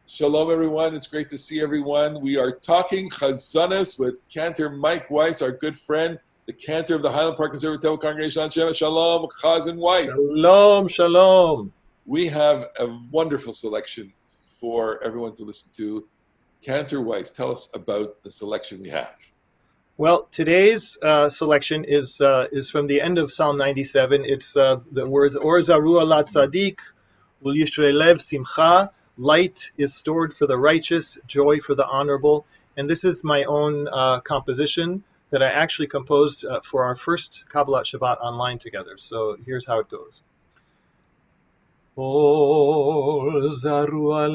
Shalom, everyone. It's great to see everyone. We are talking Hazzanut with Cantor Mike Weis, our good friend, the Cantor of the Highland Park Conservative Congregation on Shem. Shalom, Chaz and White. Shalom, shalom. We have a wonderful selection for everyone to listen to. Cantor Weis, tell us about the selection we have. Well, today's selection is from the end of Psalm 97. It's the words Or ZARUA LATZADDIK, Ul Yishrei Lev Simcha. Light is stored for the righteous, joy for the honorable. And this is my own composition that I actually composed for our first Kabbalat Shabbat online together. So here's how it goes. Or ZARUA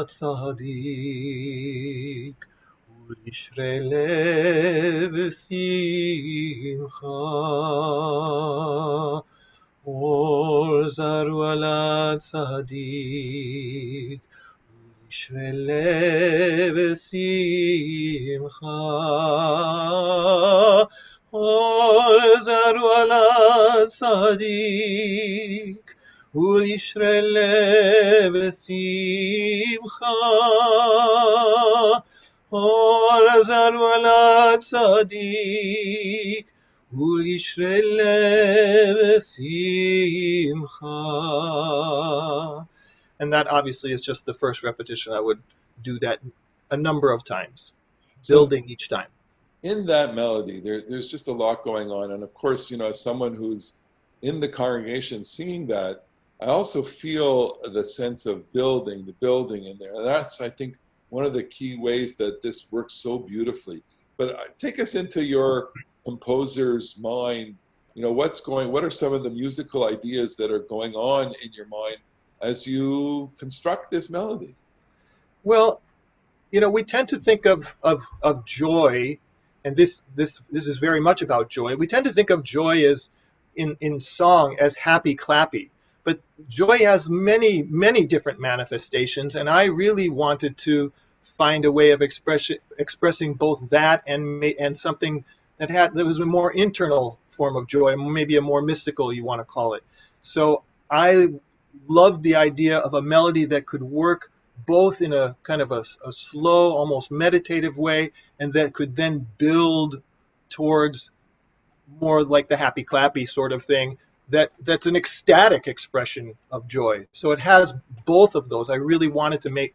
LATZADDIK, Ul Yishrei Lev Simcha. Or ZARUA LATZADDIK, Yishrei Lev Simcha. Or ZARUA LATZADDIK, Yishrei Lev Simcha. Or ZARUA LATZADDIK, Ul Yishrei Lev Simcha. And that obviously is just the first repetition. I would do that a number of times, building each time. In that melody, there's just a lot going on. And of course, as someone who's in the congregation singing that, I also feel the sense of the building in there. And that's, I think, one of the key ways that this works so beautifully. But take us into your composer's mind. What are some of the musical ideas that are going on in your mind as you construct this melody? Well, we tend to think of joy, and this is very much about joy. We tend to think of joy as in song as happy clappy, but joy has many, many different manifestations, and I really wanted to find a way of expressing both that and something that was a more internal form of joy, maybe a more mystical, you want to call it. So I loved the idea of a melody that could work both in a kind of a slow, almost meditative way, and that could then build towards more like the happy clappy sort of thing. That's an ecstatic expression of joy. So it has both of those. I really wanted to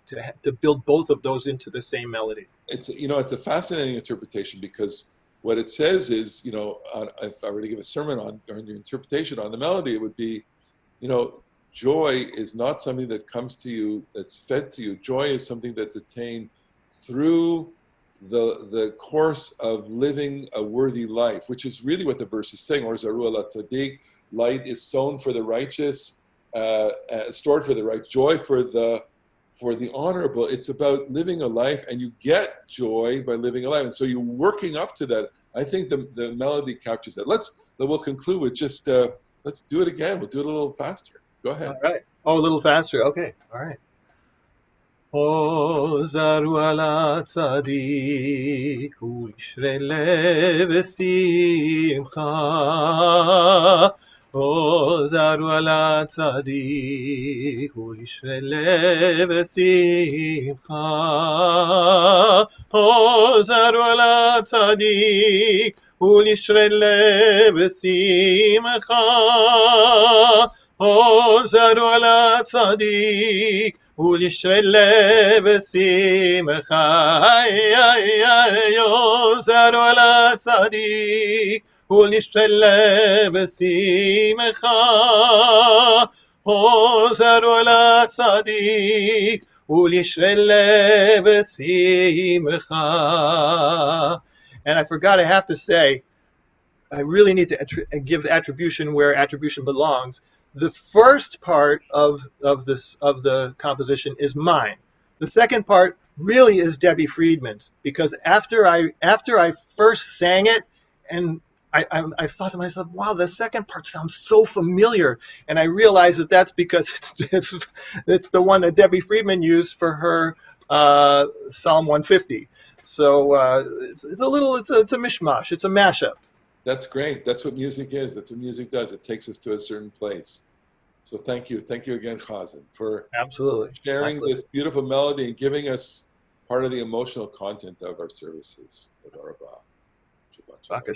build both of those into the same melody. It's a fascinating interpretation, because what it says is, if I were to give a sermon on your interpretation on the melody, it would be, joy is not something that comes to you, that's fed to you. Joy is something that's attained through the course of living a worthy life, which is really what the verse is saying. Or ZARUA LATZADDIK, light is sown for the righteous, stored for the right, joy for the honorable. It's about living a life, and you get joy by living a life. And so you're working up to that. I think the melody captures that. We'll conclude with just, let's do it again. We'll do it a little faster. Go ahead. All right. Oh, a little faster. Okay. All right. O ZARUA LATZADDIK, Ul Yishrei Lev Simcha. O ZARUA LATZADDIK, Ul Yishrei Lev Simcha. O ZARUA LATZADDIK, Ul Yishrei Lev Simcha. O ZARUA LATZADDIK, Ul Yishrei Lev Simcha. O ZARUA LATZADDIK, Ul Yishrei Lev Simcha. O ZARUA LATZADDIK, Ul Yishrei Lev Simcha. And I forgot, I have to say, I really need to give attribution where attribution belongs. The first part of the composition is mine. The second part really is Debbie Friedman's, because after I first sang it, and I thought to myself, wow, the second part sounds so familiar, and I realized that that's because it's the one that Debbie Friedman used for her Psalm 150. So it's a mishmash, it's a mashup. That's great. That's what music is. That's what music does. It takes us to a certain place. So thank you again, Chazan, for Absolutely. My sharing pleasure. this beautiful melody and giving us part of the emotional content of our services. Tadar rabah. Shabbat shalom. Bye.